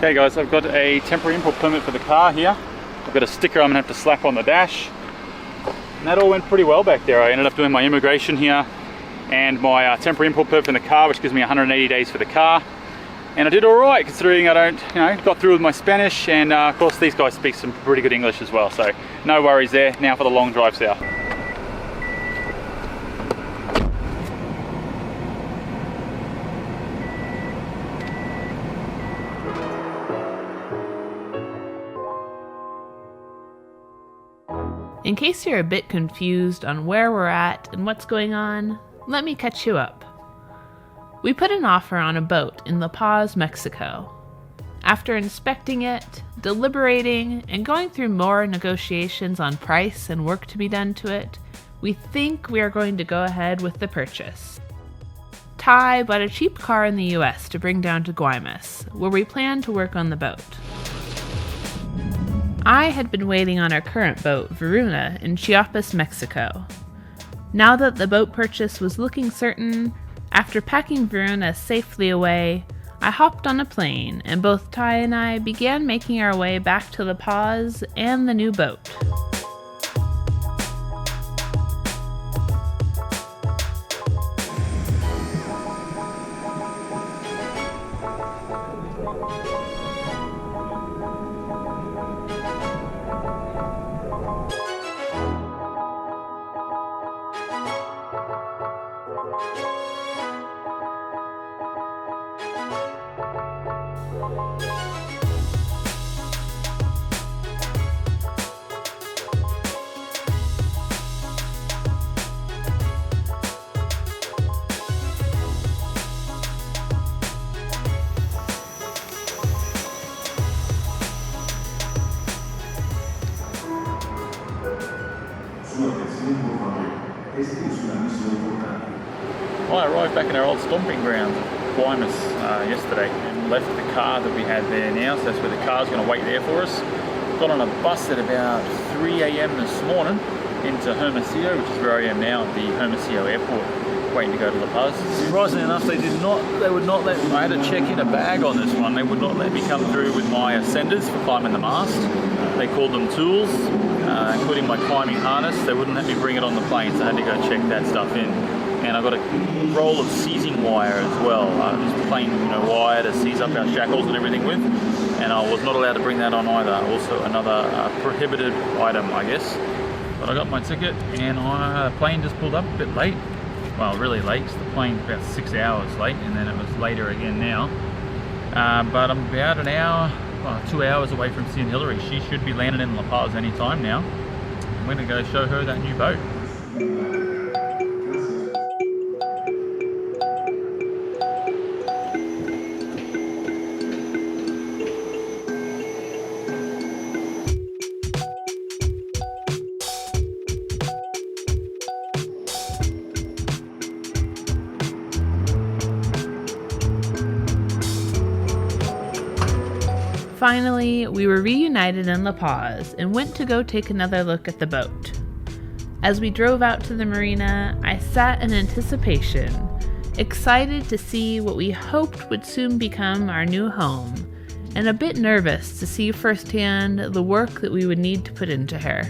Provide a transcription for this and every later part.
Okay guys, I've got a temporary import permit for the car here. I've got a sticker I'm going to have to slap on the dash. And that all went pretty well back there. I ended up doing my immigration here and my temporary import permit in the car, which gives me 180 days for the car. And I did alright considering I don't, got through with my Spanish, and of course these guys speak some pretty good English as well, so no worries there. Now for the long drive south. In case you're a bit confused on where we're at and what's going on, let me catch you up. We put an offer on a boat in La Paz, Mexico. After inspecting it, deliberating, and going through more negotiations on price and work to be done to it, we think we are going to go ahead with the purchase. Ty bought a cheap car in the US to bring down to Guaymas, where we plan to work on the boat. I had been waiting on our current boat, Varuna, in Chiapas, Mexico. Now that the boat purchase was looking certain, after packing Varuna safely away, I hopped on a plane and both Ty and I began making our way back to La Paz and the new boat. I arrived back in our old stomping grounds, Guaymas, yesterday, and left the car that we had there now, so that's where the car's going to wait there for us. Got on a bus at about 3 a.m. this morning into Hermosillo, which is where I am now at the Hermosillo airport, waiting to go to La Paz. Surprisingly enough, they would not let me, I had to check in a bag on this one, they would not let me come through with my ascenders for climbing the mast. They called them tools, including my climbing harness. They wouldn't let me bring it on the plane, so I had to go check that stuff in. And I got a roll of seizing wire as well, just plain wire to seize up our shackles and everything with, and I was not allowed to bring that on either. Also another prohibited item, I guess. But I got my ticket, and the plane just pulled up a bit late. Well, really late, because the plane's about 6 hours late, and then it was later again now. But I'm about an hour, 2 hours away from seeing Hillary. She should be landing in La Paz any time now. I'm going to go show her that new boat. Finally, we were reunited in La Paz and went to go take another look at the boat. As we drove out to the marina, I sat in anticipation, excited to see what we hoped would soon become our new home, and a bit nervous to see firsthand the work that we would need to put into her.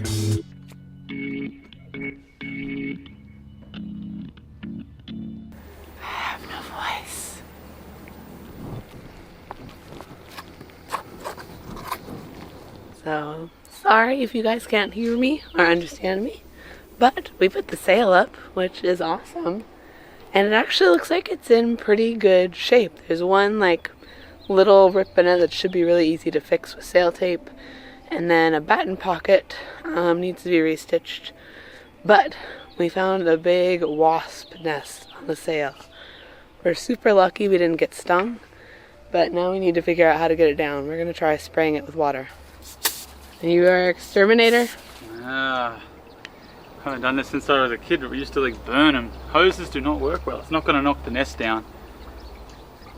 I have no voice. So, sorry if you guys can't hear me or understand me, but we put the sail up, which is awesome, and it actually looks like it's in pretty good shape. There's one little rip in it that should be really easy to fix with sail tape, and then a batten pocket needs to be restitched, but we found a big wasp nest on the sail. We're super lucky we didn't get stung, but now we need to figure out how to get it down. We're going to try spraying it with water. And you are an exterminator? I haven't done this since I was a kid, but we used to burn them. Hoses do not work well. It's not going to knock the nest down.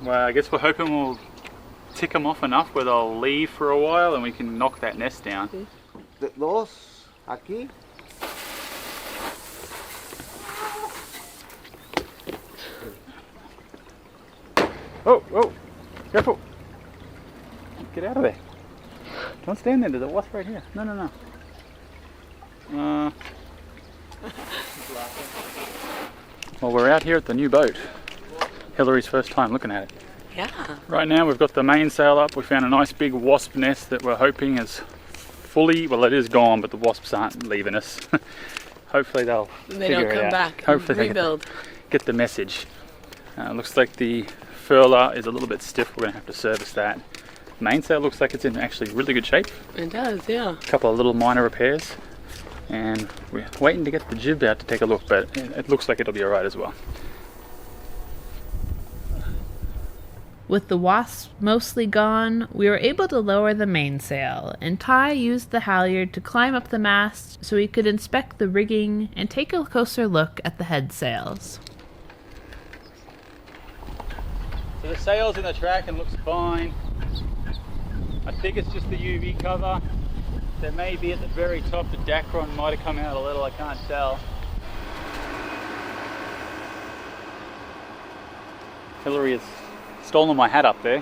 Well, I guess we're hoping we'll tick them off enough where they'll leave for a while and we can knock that nest down. Dos, aquí. Oh, careful. Get out of there. Don't stand there. There's a wasp right here. No, no, no. Well, we're out here at the new boat. Hillary's first time looking at it. Yeah. Right now we've got the mainsail up. We found a nice big wasp nest that we're hoping is fully, well, it is gone, but the wasps aren't leaving us. Hopefully they'll figure it out. back. Hopefully Rebuild. they get the message. Looks like the furler is a little bit stiff. We're going to have to service that. Mainsail looks like it's in actually really good shape. It does, yeah. A couple of little minor repairs. And we're waiting to get the jib out to take a look, but it looks like it'll be alright as well. With the wasps mostly gone, we were able to lower the mainsail, and Ty used the halyard to climb up the mast so he could inspect the rigging and take a closer look at the head sails. So the sail's in the track and looks fine. I think it's just the UV cover. There may be at the very top, the Dacron might have come out a little, I can't tell. Hillary has stolen my hat up there.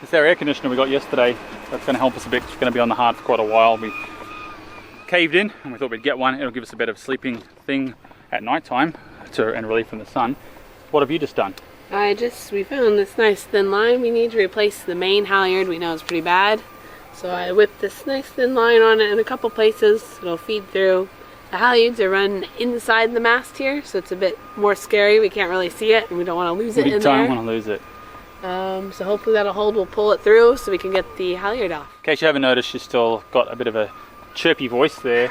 It's our air conditioner we got yesterday. That's going to help us a bit. It's going to be on the hard for quite a while. We caved in and we thought we'd get one. It'll give us a better sleeping thing at night time and relief from the sun. What have you just done? We found this nice thin line. We need to replace the main halyard. We know it's pretty bad. So I whipped this nice thin line on it in a couple places. It'll feed through. The halyards are run inside the mast here, so it's a bit more scary. We can't really see it, and we don't want to lose it in there. We don't want to lose it. So hopefully that'll hold. We'll pull it through so we can get the halyard off. In case you haven't noticed, she's still got a bit of a chirpy voice there.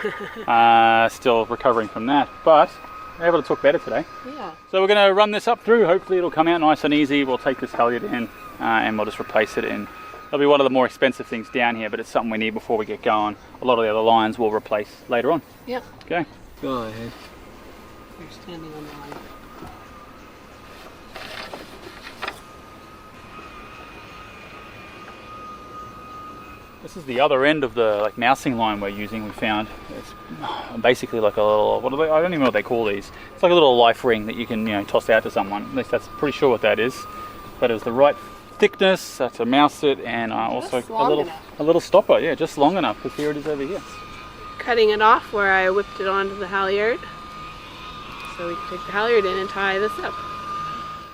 Still recovering from that, but we're able to talk better today. Yeah. So we're going to run this up through. Hopefully it'll come out nice and easy. We'll take this halyard in and we'll just replace it in. It'll be one of the more expensive things down here, but it's something we need before we get going. A lot of the other lines we'll replace later on. Yep. Okay. Go ahead. You're standing on the line. This is the other end of the mousing line we're using. We found it's basically like a little, I don't even know what they call these. It's like a little life ring that you can toss out to someone. At least that's pretty sure what that is. But it was the right thickness to mouse it, and also a little stopper. Yeah, just long enough, because here it is over here. Cutting it off where I whipped it onto the halyard, so we can take the halyard in and tie this up.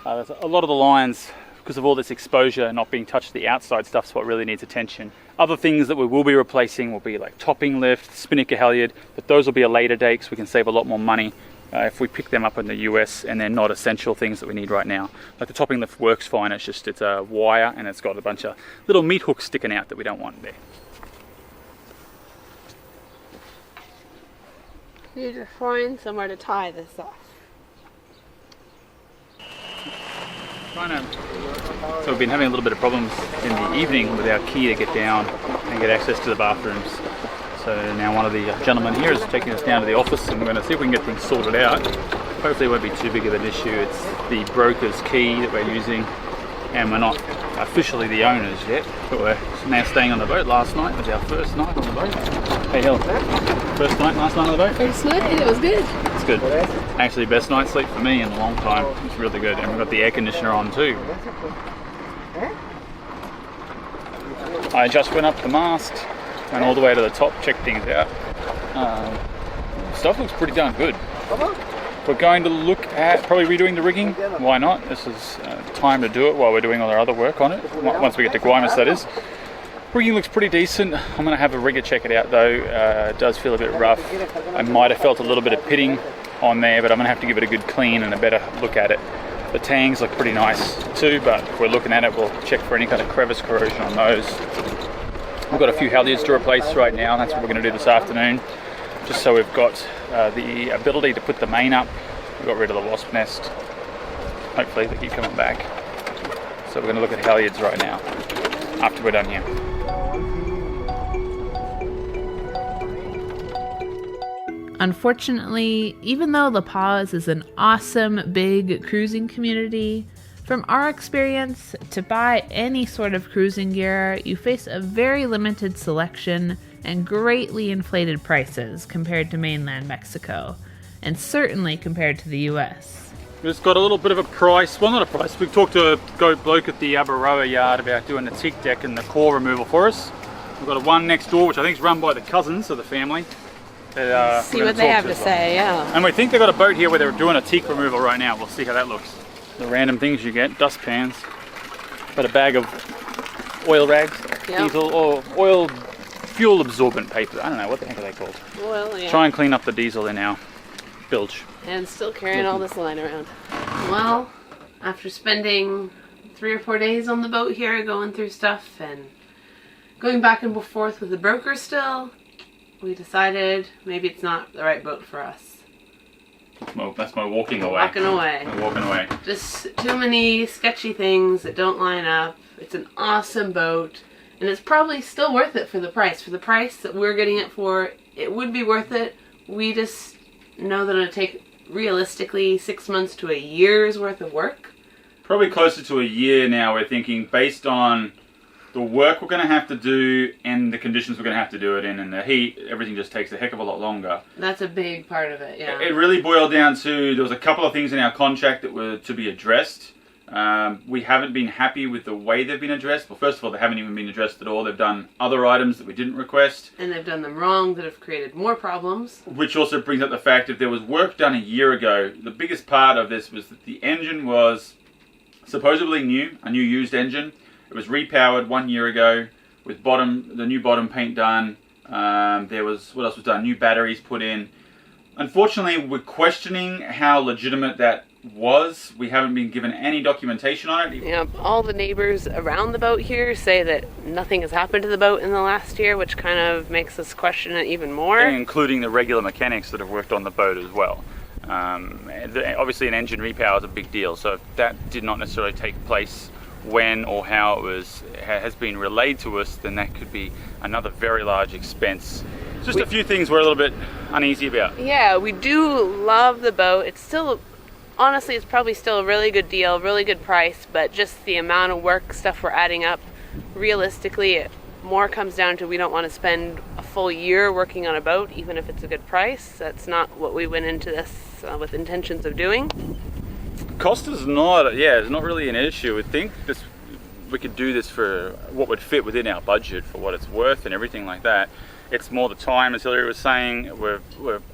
There's a lot of the lines, because of all this exposure not being touched, the outside stuff's what really needs attention. Other things that we will be replacing will be like topping lift, spinnaker halyard, but those will be a later date because we can save a lot more money if we pick them up in the US, and they're not essential things that we need right now. Like the topping lift works fine, it's a wire and it's got a bunch of little meat hooks sticking out that we don't want there. You need to find somewhere to tie this off. So we've been having a little bit of problems in the evening with our key to get down and get access to the bathrooms. So now one of the gentlemen here is taking us down to the office, and we're going to see if we can get things sorted out. Hopefully it won't be too big of an issue. It's the broker's key that we're using, and we're not officially the owners yet, but we're now staying on the boat. Last night was our first night on the boat. Hey Hill, first night, last night on the boat? First night, it was good. It's good. Actually, best night's sleep for me in a long time. It's really good, and we've got the air conditioner on too. I just went up the mast, went all the way to the top, checked things out. Stuff looks pretty darn good. We're going to look at probably redoing the rigging. Why not? This is time to do it while we're doing all our other work on it. Once we get to Guaymas, that is. Rigging looks pretty decent. I'm going to have a rigger check it out though. It does feel a bit rough. I might have felt a little bit of pitting on there, but I'm going to have to give it a good clean and a better look at it. The tangs look pretty nice too, but if we're looking at it, we'll check for any kind of crevice corrosion on those. We've got a few halyards to replace right now, and that's what we're going to do this afternoon, just so we've got the ability to put the main up. We got rid of the wasp nest. Hopefully they keep coming back. So we're going to look at halyards right now, after we're done here. Unfortunately, even though La Paz is an awesome big cruising community, from our experience, to buy any sort of cruising gear, you face a very limited selection and greatly inflated prices compared to mainland Mexico, and certainly compared to the US. We just got a little bit of a price, well not a price, we talked to a bloke at the Aberroa yard about doing the teak deck and the core removal for us. We've got one next door which I think is run by the cousins of the family. See what they have to say, yeah. And we think they've got a boat here where they're doing a teak removal right now. We'll see how that looks. The random things you get, dustpans, got a bag of oil rags, diesel or oil fuel absorbent paper. I don't know, what the heck are they called? Well, yeah. Try and clean up the diesel in our bilge. And still carrying all this line around. Well, after spending 3 or 4 days on the boat here, going through stuff and going back and forth with the broker still, we decided maybe it's not the right boat for us. That's my walking away. Walking away. I'm walking away. Just too many sketchy things that don't line up. It's an awesome boat, and it's probably still worth it for the price. For the price that we're getting it for, it would be worth it. We just know that it'll take realistically 6 months to a year's worth of work. Probably closer to a year now, we're thinking, based on the work we're going to have to do and the conditions we're going to have to do it in, and the heat, everything just takes a heck of a lot longer. That's a big part of it, yeah. It really boiled down to, there was a couple of things in our contract that were to be addressed. We haven't been happy with the way they've been addressed. Well, first of all, they haven't even been addressed at all. They've done other items that we didn't request. And they've done them wrong that have created more problems. Which also brings up the fact that there was work done a year ago. The biggest part of this was that the engine was supposedly new, a new used engine. It was repowered 1 year ago with the new bottom paint done. There was, what else was done? New batteries put in. Unfortunately, we're questioning how legitimate that was. We haven't been given any documentation on it. Yeah, all the neighbors around the boat here say that nothing has happened to the boat in the last year, which kind of makes us question it even more. Including the regular mechanics that have worked on the boat as well. Obviously an engine repower is a big deal, so if that did not necessarily take place when or how it has been relayed to us, then that could be another very large expense. Just a few things we're a little bit uneasy about. Yeah, we do love the boat. It's still, honestly, it's probably still a really good deal, really good price, but just the amount of work stuff we're adding up, realistically, it more comes down to we don't want to spend a full year working on a boat, even if it's a good price. That's not what we went into this with intentions of doing. Cost is not, it's not really an issue. I think we could do this for what would fit within our budget for what it's worth and everything like that. It's more the time, as Hillary was saying, we're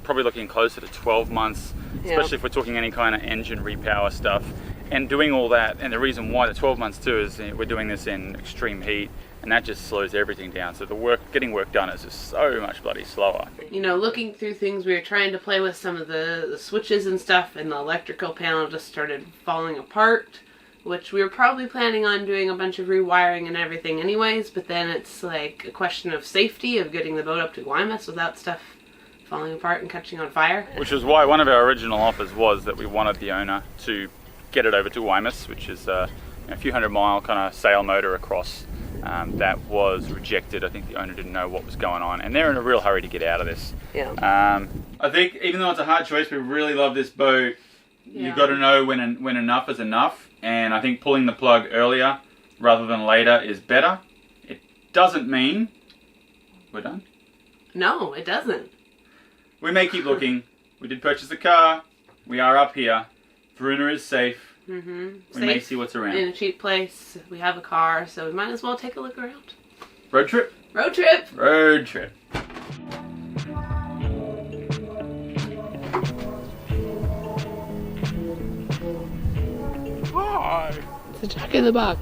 probably looking closer to 12 months, especially if we're talking any kind of engine repower stuff. And doing all that, and the reason why the 12 months too is we're doing this in extreme heat, and that just slows everything down. So getting work done is just so much bloody slower. You know, looking through things, we were trying to play with some of the switches and stuff, and the electrical panel just started falling apart, which we were probably planning on doing a bunch of rewiring and everything anyways, but then it's like a question of safety, of getting the boat up to Guaymas without stuff falling apart and catching on fire. Which is why one of our original offers was that we wanted the owner to get it over to Guaymas, which is a few 100-mile kind of sail motor across. That was rejected. I think the owner didn't know what was going on, and they're in a real hurry to get out of this. Yeah. I think even though it's a hard choice, we really love this boat. You've got to know when enough is enough, and I think pulling the plug earlier rather than later is better. It doesn't mean we're done. No, it doesn't. We may keep looking. We did purchase a car. We are up here. Verona is safe. We may see what's around. In a cheap place. We have a car, so we might as well take a look around. Road trip? Road trip! Road trip. Hi! It's a Jack in the Box.